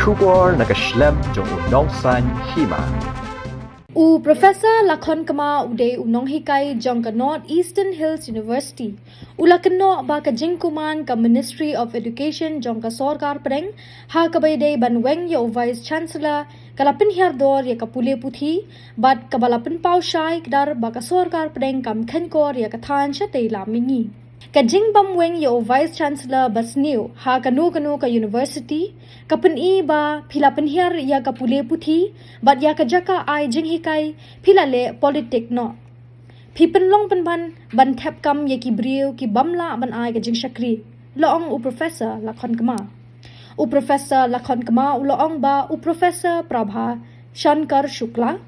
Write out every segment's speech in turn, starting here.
Shubor nakaslem jong unongsan hima. Professor Lakhon Kama ude unong hikai jong ka North Eastern Hills University. Ulakno ba ka jingkuman ka Ministry of Education jong ka Sarkar Preng ha ka bayde banweng ya Vice Chancellor kalapin hiardor ya ka pule puthi bat kabalapin paushai dar ba ka Sarkar Preng kam khankor ya ka than sha te lamingi. Kajing bamweng yo Vice Chancellor Basniu ha kanu ka University kapen I ba phila penhiar ya ka pule puthi bat ya ka jaka ai jing hikai phila le politik no phipen long ban thep kam ye ki briu ki bamla ban ai ka jing shakri loong Professor Lakhon Kama Professor Lakhon Kama loong ba Professor Prabha Shankar Shukla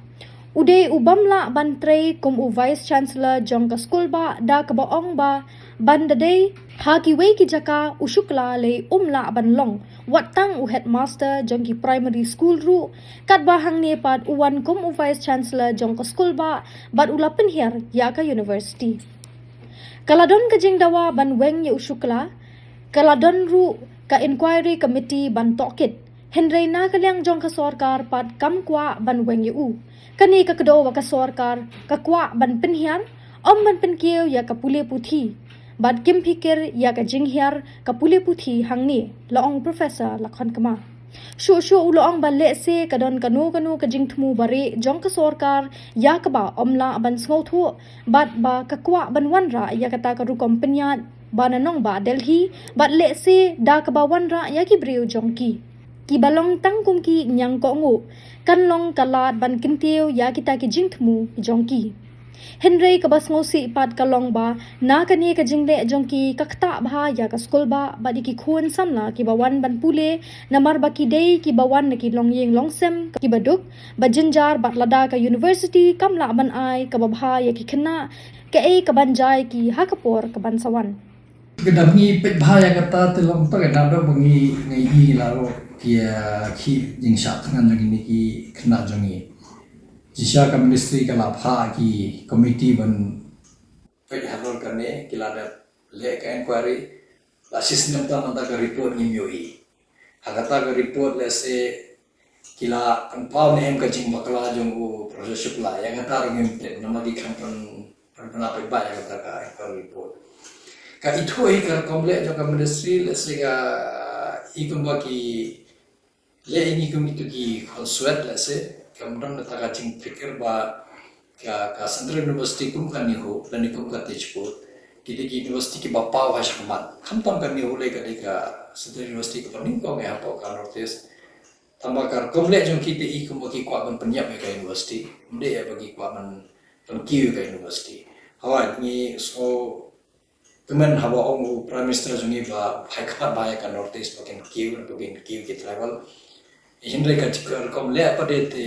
ude bamla ban trei kum Vice Chancellor jong ka school ba da ka baong ba ban dade ha ki wei ki jaka Shukla le la ban long watang headmaster jong ki primary school ru kat ba hang ne pat uwan kum Vice Chancellor jong ka school ba bat ulapen her ya ka university kaladon ka jing dawa ban weng ye Shukla kaladon ru ka inquiry committee ban tokit Henry na kalyang jong ka sarkar pat kam kwa ban weng ye kani ka kdo wa ka sarkar ka kwa ban penhiar ban penkieu ya ka pule puthi bat kim fikir ya ka jinghiar ka pule puthi hangni loong Professor Lakhon Kama shu loong ba le se kadon kanu ka jingthmu bare jong ka sarkar ya ka ba la ban sngo thu bat ba ka kwa ban wanra ya ka ta ka rukom penyat bananong ba Delhi bat le se da ka ba wanra ya ki breu jong ki balong tangkum ki nyang ko ngu kan long kalat ban kintiu ya kita ki jingthmu jongki Henry kabas ngosi pat kalong ba na kani ka jingle jongki kakta bha ya ka school ba badi ki khun samla ki bawan ban pule namar ba ki dei ki bawan na ki longyeng longsem ki baduk bajinjar bat lada ka university kamla ban ai ka babha ya ki khna ka e ka banjai ki hakapor ka ban sawan kedapngi pet bahaya kata telong pa kedap bengi ngai laro kia ki jingsha tangan jogi ni ki kena jongi jisha ka ministry ka lapha ki committee ban pet handle karne kila da le ka inquiry la system ta manda ka report ni mioi hagata ka report le se kila pau ne hem ka jing bakla jongu proses supply yang kata ringin namagi kampan pernah pe ba yang kata ka report ka itu ka komple jo ka ministry le se ka ikun baki le ini itu ki konsuat le se kemudian datang kacing pikir ba ka Central University kum kan niho dan ikum ka tejput kita ki university ki bapa wa shakman kamtam kan niho le ka Central University ka paning ko ngai apa ka notice tambakar komple jong kita ikum baki kwa ban penyap ka university mde ya bagi kwa ban pengkiu ka university hawa ni so teman hawa ong prime minister jungi ba hai ka notice bakin kiu ki travel Henry ka cikar kom le apa de te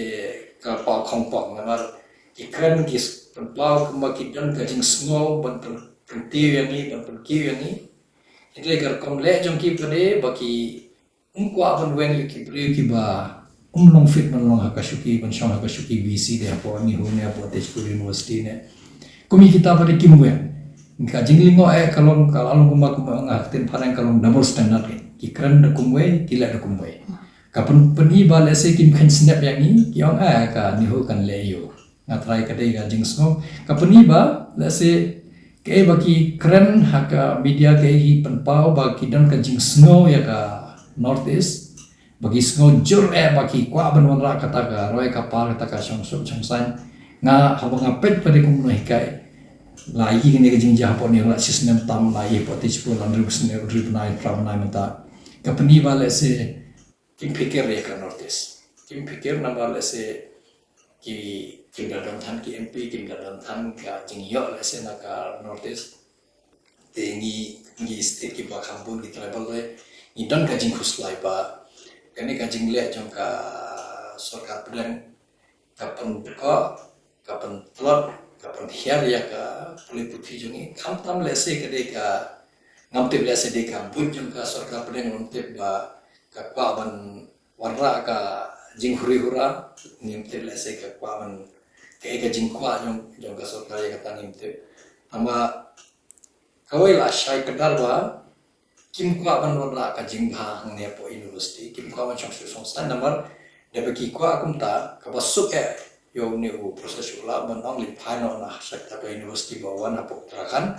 ka pa khong pok namar ikran ki pau kuma ki dan ka jing sngo ban pentiu yang ni ban penkiu yang ni Henry ka kom le jong ki pade baki kwa ban weng ki priu ki ba long fit ban long hakashuki ban shong hakashuki BC de apo ni hune apo Tezpur University ne kumi kita pade kimwe ka jinglingo kalong kuma ngakten parang kalong double standard ki kran da kumwe kila da kumwe kapan peni ba lese kim khan snap yang ni kyong ka ni ho kan le yo ngatrai ka dei ga jingsno kapani ba lese ke ba ki kren haka media ke hi penpau ba ki dan ka jingsno ya ka northeast bagi sno jur ba ki kwa ban wanra kata ka roi kapal kata ka chongsan nga haba ngapet pade kum no hikai lai ki ne ka jing japon ni la system tam lai po Tezpur landru sne ribnai tramnai menta kapani ba lese kim pikir ya kan notice kim pikir nama lese ki dalam tan ki MP kim dalam tan ka jingyo lese naka notice tengi state ki ba kampun ki tribal le ni dan ka jing khuslai ba kani ka jing le jong ka sarkar pedang kapan beka kapan telot kapan hiar ya ka puli putih jongi kam lese ka de ka ngamtip lese de ka bun jong ka sarkar pedang ngamtip ba ka kwa ban warra ka jing hura nimte lese ka kwa ban ka jing kwa jong ka sarkar ya ka nimte ama kawai la shai kadal ba kim kwa ban wala ka jingha ne po university kim kwa ban chong song stan number de ba ki kwa kum ta ka ba suk yo ne u process ula ban ong li phai no na sakta ka university ba wan apo trakan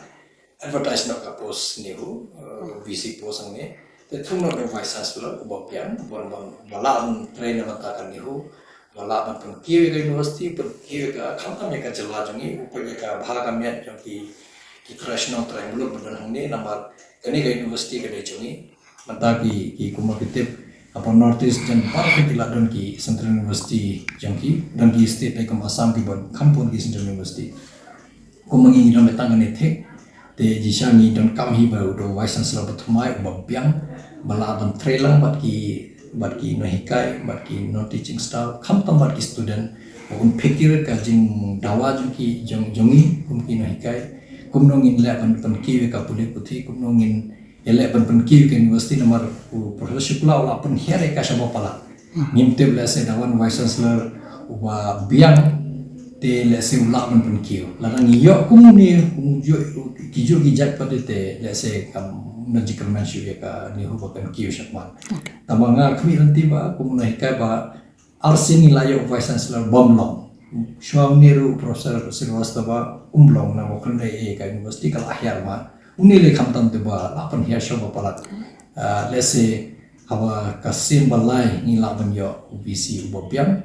advertise no ka post ne u vc post ang ne te thung no vice chancellor ba pian bon wala train na ta kan ne u wala ban pun ki university pun ki ka kham kham ka chala jangi upar ka bha ka me jong ki crash no try muluk ban hang ne number kani ka university ka de jangi mata ki kumapitip apa North East jan parah kita don ki Central University jangki dan ki state pe kam Assam ki bon kampun ki Central University ko mangi don betang ne the te jishangi don kam hi ba do vice chancellor bathumai babyang bala don trelang bat ki no hikai bat ki no teaching staff kam tam bat ki student un fikir ka jing dawa jangki jongi kum ki no hikai kum no ngin la ban ki ka puli puthi kum no ngin ele ban ki ke university nomor professor pula la pen here ka sabo pala ngimte bla se dawan vice chancellor wa biang te le se ula ban ki la ngi yo kum ni jo ki jo ki jat pade te le se kam magical man shu ka ni ho ban ki shakman tamanga khmi ranti ba kum na ka ba arsini la yo vice chancellor bomlong shwam niru professor sirwastava umlong na mo khande e ka university kal ahyar ma unile khamtam te ba lapan hiya shoba palat lese hawa kasim balai ni laban yo UBC ubobiang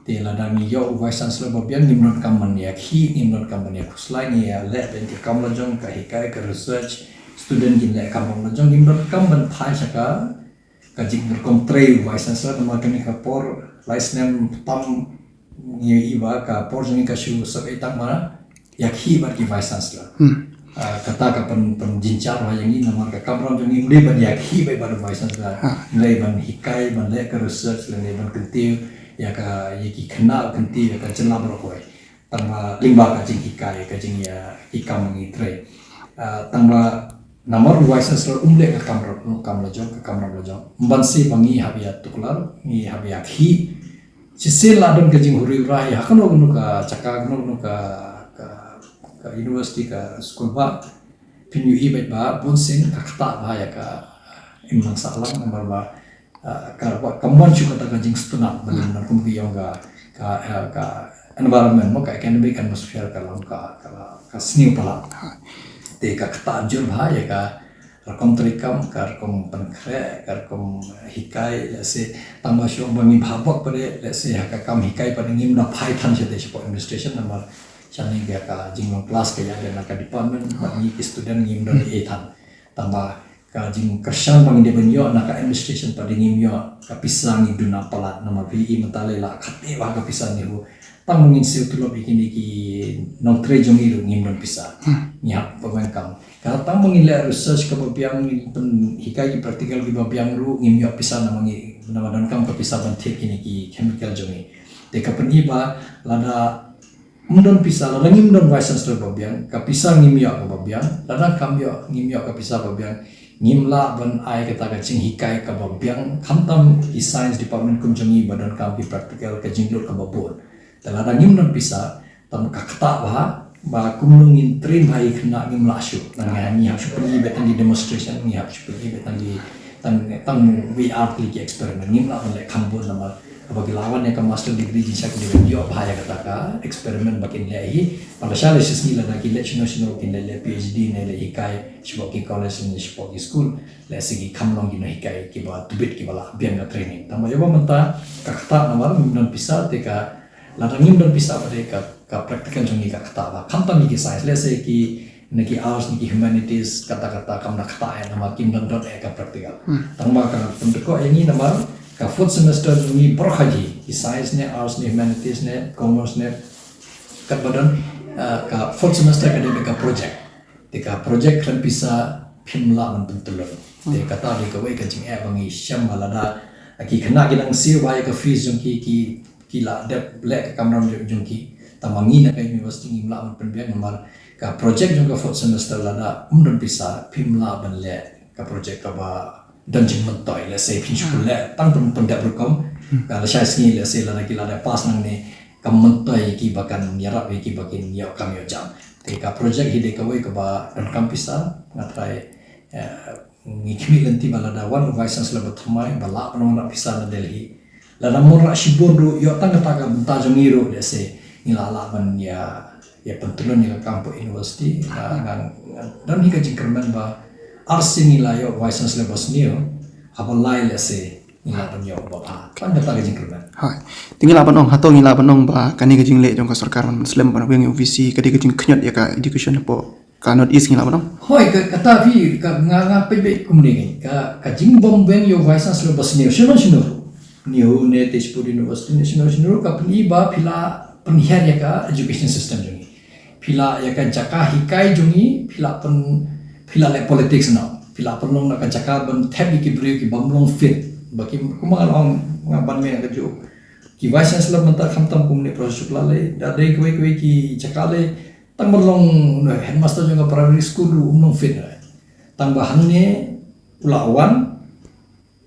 te ladang yo vice chancellor bobiang nimnon kamman ya khi nimnon kamman ya khuslai ni ya le ben ke kamla jong ka hikai ka research student kin le kamon jong nimnon kamman thai saka ka jing kom tre vice chancellor ma kani ka por license tam ni iba ka por jong ka shu so etak ma ya khi bar ki vice chancellor kata ka pen jincar wa yang ini nama ka kamram jong ini ban ya khi bai ban vice chancellor le ban hikai ban le ka research le ban kentiu ya ka yaki kenal kentiu ya ka jenla bro koi tangma limba ka jing hikai ka jing ya hikam ngi tre tangma namar vice chancellor umle ka kamra jong ka kamram jong bansi bangi habia tuklar ni habia khi sisil ladon ka jing huri rai hakano ka caka no ka university ka school ba pinyu ibet ba bunsin akta ba ya ka imang salang nomor ba ka kamban chu kata ka jing stuna balan na kum ki yoga ka environment mo ka academic atmosphere ka lang ka sniu pala te ka kata jur ba ya ka rakom trikam ka rakom pankre ka rakom hikai lese tamba syo bangi bhabak pare lese ka kam hikai pa ngim na python se de administration nomor chani ga ka jinglong class ka ya na ka department bagi student ngim don ethan tamba ka jing kersang bang de benyo na ka administration pa ngim yo ka pisang ni duna palat nama vi mentale la khate wa ka pisang ni hu tang ngin siu tulo bikini ki nong tre jong iru ngim don pisa nya pagwan kam ka tang ngin le research ka biang pen hikai ki practical ki biang ru ngim yo pisa nama ngi nama don kam ka pisa ban thik ni ki chemical jongi te ka pani ba lada mundon pisa la ngim don vice chancellor babiang ka pisa ngim yo ka babiang lada kam yo ngim yo ka pisa babiang ngim la ban ai ka ta ka ching hikai ka babiang khamtam ki science department kum jongi badan kam ki practical ka jinglor ka babon lada ngim don pisa tam ka kata ba kum ngin train hai khna ngim la shu na ni ha shu ni betan di demonstration ni ha shu ni betan di tang VR ki experiment ngim la le khambon nama bagi lawan yang ke master degree jisa ke dewan yo bahaya kata ka eksperimen bakin lehi pada syale sisni la ki le chino kin le PhD ne le hikai shboki college ni shboki school le sigi kamlong gi no hikai ki ba tubit ki bala biang na training tama yo menta kakta namar non bisa te ka la ngim don bisa pada ka practical jongi ka kata ba kamtam ki science le se ki neki arts neki humanities kata-kata kam na kata ya nama kim don ka practical tama ka pendeko yang ini nama ka fourth semester ni berhaji di science ne arts ne humanities ne commerce ne kat badan ka fourth semester ka de ka project tika project kan bisa pimla man pentulur te kata de ka wei ka jing bangi syam malada ki kena ginang siu bai ka fees jong ki la de black kamram jong ki tamangi na ka university ngimla man penbian nomor ka project jong ka fourth semester lada umdon bisa pimla ban le ka project ka ba dan jing mentoy le se pinch pula tang pendak berkom kalau saya sini le se la kila ada pas nang ne kam mentoy ki bakan yarap ki bakin ya kam yo jam te ka project hide ka wei ka ba dan kam pisa ngatrai ngikmi lenti balada wan vice chancellor bathmai bala panona pisa na Delhi la namur shibodu yo tang ta bunta jongiro lese ngilala ban ya pentulun ni kampo university dan hika jingkerman ba arsi nila yo vice chancellor basnio habalai lese ngila ban yo ba pan ta jingkerman hai tinggal apa nong hatong ngila nong ba kani gajing le jong ka sarkar muslim ban yang UVC kadi gajing knyot ya ka education po ka not east ngila nong hoi kata fi ka nga pe kumni ka jing bom ben yo vice chancellor basnio shino new ne Tezpur University national ka pni ba phila penhiar ya ka education system jongi phila ya ka jaka hikai jongi phila le politics na phila penong na ka jaka ban thabi ki bri ki bamlong fit baki kuma long ngaban me ka jo ki vice chancellor manta khamtam kumne proses le da dei kwe ki jaka le tang balong headmaster jonga primary school umnong fit tang bahan ne ulawan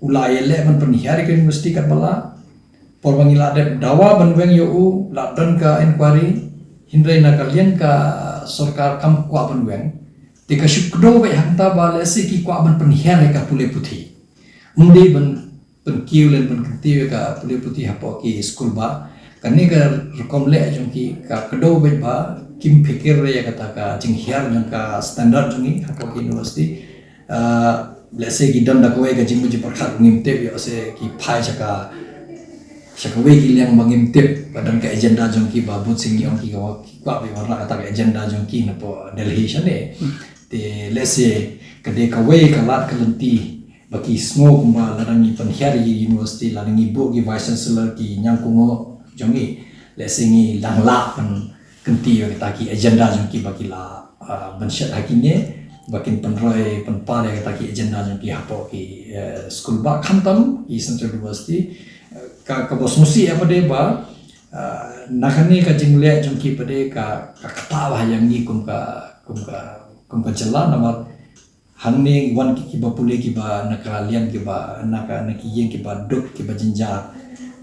ulayele man penhiar ke universiti kat bala porbangila de dawa banweng yo la dan ka inquiry hindrai na kalian ka sarkar kam kwa banweng te ka shukdo ba hanta bale se ki kwa ban penhiar ka pule puthi mundi ban penkiu len ban kenti ka pule puthi hapo ki school ba kani ka rekom le jong ki ka kedo ba kim fikir ya kata ka jinghiar jong ka standard jongi hapo ki universiti let's say ki dam da ko ga jing muji perkhat ngimte yo se ki phai chaka we ki liang mangimte padam ka agenda jong ki babut sing yong ki kwa be warna kata ka agenda jong ki na po Delhi shane te let's say ka de ka we ka lat ka lenti baki smo kuma ladangi penhiar university ladangi bo ki vice chancellor ki nyang kungo jongi let's say ni lang la kan kenti yo ta ki agenda jong ki baki la banshat hakine bakin penroy penpare kata ki agenda jong ki hapo ki school ba khantam i Central University ka bos musi apa de ba nakani ka jingle jong ki pade ka katawa yang ni kum ka jala namar hangne wan ki ba pule ki ba nakalian ki ba naki yeng ki ba duk ki ba jinja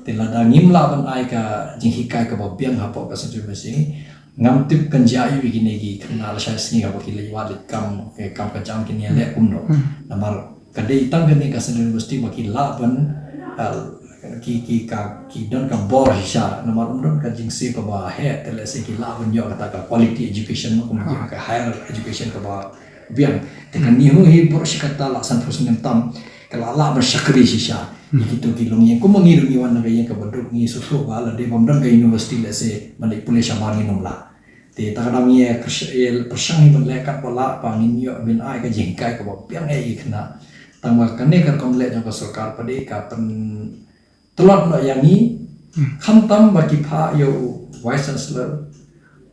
telada ngimla ban ai ka jinghikai ka ba biang hapo ka Central University ngam tip kan jai begini ki kenal saya sini apa kila walit kam kacang kini le kumno namar kadai tang kini ka Central University baki laban ki don ka bor hisha namar umron ka jingsi ka ba he tele se ki laban yo kata ka quality education mo kum ka higher education ka ba biang tekan ni ho hi bor shikata la san prosnem tam kala la ber shakri hisha itu kilong yang ko mangiru ni wan na yang ka bodok ni susu ba la de bomdan ka university le se manipulation ba ni nomla te takadam ye persang ban lekat bola pangin yo bin ai ka jingkai ka biang ai khna tangwa kane ka komle jong ka sarkar pade ka pen telot no yang ni khamtam baki pha yo vice chancellor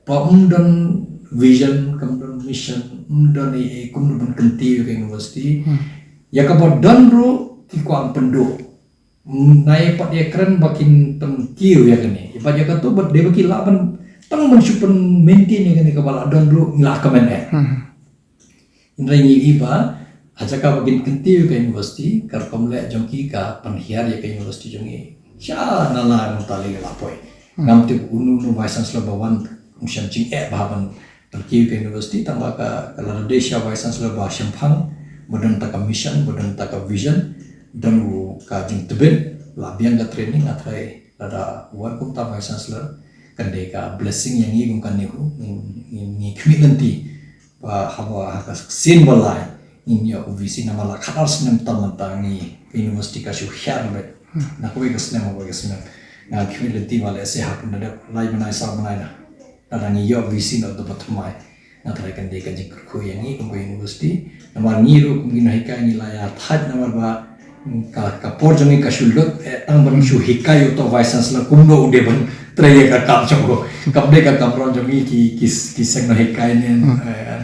pa umdan vision kamdon mission umdan e kumdon kenti ka university ya ka bodan ro ki kwam pendo nai pat ye kren bakin tengkiu ya kene iba ya ka to bad de baki laban tang mensupen maintain ni kan kepala don dulu ngilah kemen indra ni iba aja ka bagin kenti ke university kar komle jongki ka penhiar ya ke university jongi sha nala tali lapoi ngam te unu no vice chancellor bawan mushan jing bahaban terki ke university tambah ka kala desha vice chancellor ba shampang modern ta mission modern ta vision dan ka jing tebet labian ga training atrai lada wan kum ta vice chancellor kande ka blessing yang igong kanihu ni kmilanti ba hawa ka sin balai in yo UVC na mala khatar snem tamanta ni university ka shu hyar bet na ko ga snem ba ga snem na kmilanti wala se hapun na lai banai sa banai na ada ni yo UVC no to patmai na trai kande ka jik ko yang igong university na mar ni ru kum gina hikai ni la ya thad na mar ba ka porjongi ka shulot tang ban shu hikai to vice chancellor kumno unde ban traya ka kam chongo kapde ka kapron jongi ki seng no hikai ne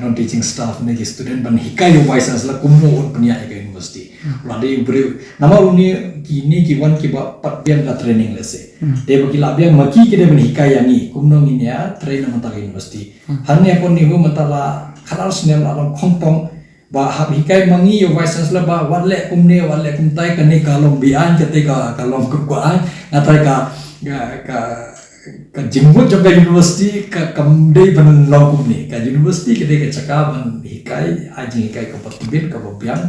non teaching staff ne ki student ban hikai yo vice chancellor kumno un pania ka university lade bre nama uni ki ni ki wan ki ba pat bian ka training lese de ba ki la bian maki ki de ban hikai yani kumno ni ya train na mata university hanne kon ni ho matala khalar snem la khongpong ba hab hikai mangi yo vice chancellor ba wale kumne wale kumtai kane kalong bian kate ka kalong kuan natai ka jingmut jong ka university ka kamdei ban long kumne ka university kate ka cakaban hikai ajing hikai ka patibin ka bobiang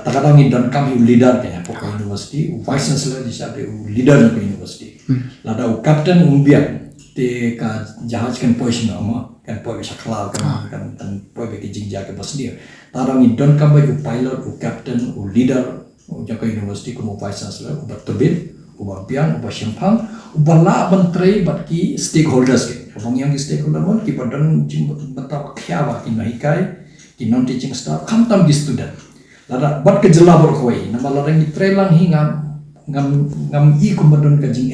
takadang ni don kami leader kaya pokok university vice chancellor di sabe leader ke university lada captain umbiak te ka jahaj kan position ama kan poi sakla kan poi be jingja ke basdia takadang ni don kami pilot captain leader jaka university ko vice chancellor berbit ubapian ubasimpang ubala menteri batki stakeholders ke abang yang stakeholder mon ki badan jing bata khawa ki nahikai ki non teaching staff kamtam di student lada bat ke jela berkhoi nama larang ni trelang hinga ngam i kumadon ka jing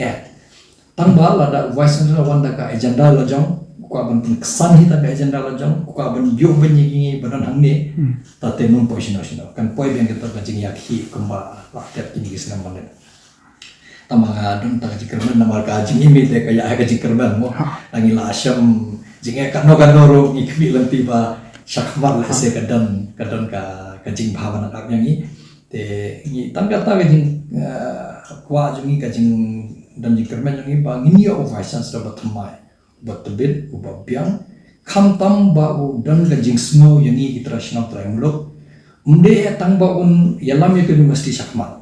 tangba lada vice chancellor wanda ka agenda lajong ko aban kesan hita ka agenda lajong ko aban yo benyi badan hangne tate non position kan poi yang kita ka jing yakhi kumba laktep kini gisna manen tamanga don ta jikerman nama ka jing imi te kaya ka jikerman mo langi la asyam jing ka no ro ikwi lanti ba syakmar la se kadan ka jing bhawana ka yang ni te ni tangga ta ka jing kwa jing ka jing dan jikerman yang ni ba ngini o vice chancellor bathmai batbit ubabyang khamtam ba u dan ka jing snow yang ni international triangle unde tang ba un yalam ye university syakmar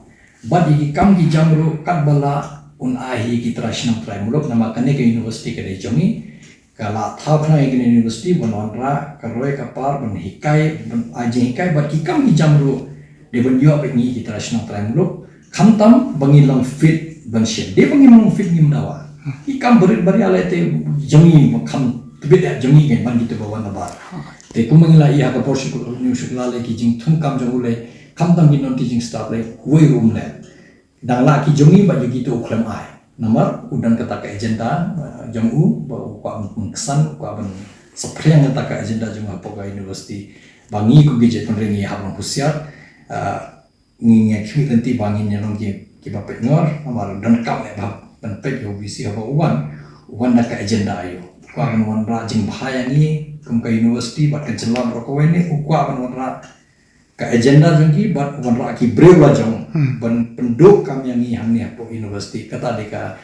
bad iki kam ki jamru kat bala un ahi ki international triangle nama kane ke university ke jongi kala thapna ke university bononra karoi kapar ban hikai ban aje hikai bad ki kam ki jamru de ban yo pe ni international triangle khamtam bangilang fit ban shen de bangilang fit ni mdawa ikam bari ala te jongi kham tibet jongi ke ban gitu bawa na ba te kumangila iya ka porsi ko new shukla le ki jing thum kam jongule khamtam ki non teaching staff le wei room le dang la ki jongi ba jogi to uklam ai nomor udan kata ka agenda jongu ba ko kesan ko ban sepreng kata ka agenda jong apa ka university bangi ko ge jeton rengi habang husiar ngi ngi nanti bangi nyalong ki ba pet ngor nomor dan kam le ba ban pet yo bisi haba uwan da ka agenda ayo ko ban wan ra jing bahaya ni kum ka university ba ka jelam ro ko ni ko ban wan ra ka agenda jengki bat wanra ki brewa jong ban penduk kami yang hang ni apo university kata deka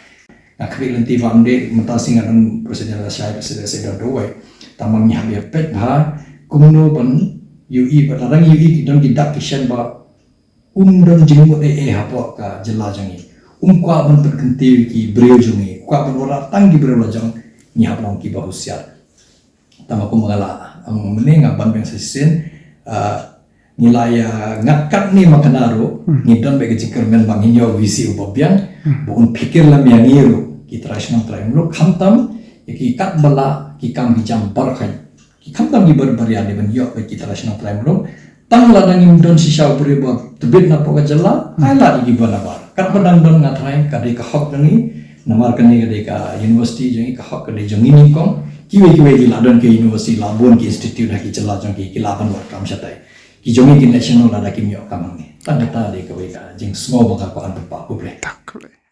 akhi lenti famde mentasi ngaran presiden Syed presiden doi tamang nya habia pet ba kumno ban UI batarang UI don didak kishan ba don jingmo hapo ka jela jongi kwa ban perkenti ki brew jongi kwa ban wara tang di brewa jong ni hapo ki bahusiat tamaku mangala ang menenga ban beng sesen nilai ngakat ni makanaro ngidon bagi jikermen banginyo visi ubabyang bukan pikir lam yang iru kita rasional triangle khamtam ki kat bala ki kam bijam barkhan ki khamtam di berbarian di banyo bagi kita rasional triangle tang ladang imdon sisa beri ba tebet na poka jela ala di bala bar kat badang don ngatrai kade ka hok ni namar kani kade ka university jengi ka hok kade jengi ni kom kiwe di ladon ke university labon ki institute haki jela jong ki laban war kam satai ki jongi ki national ada kimyo kamang ni tanda ta de ka jing small baka ko an pa ko ble Tak boleh.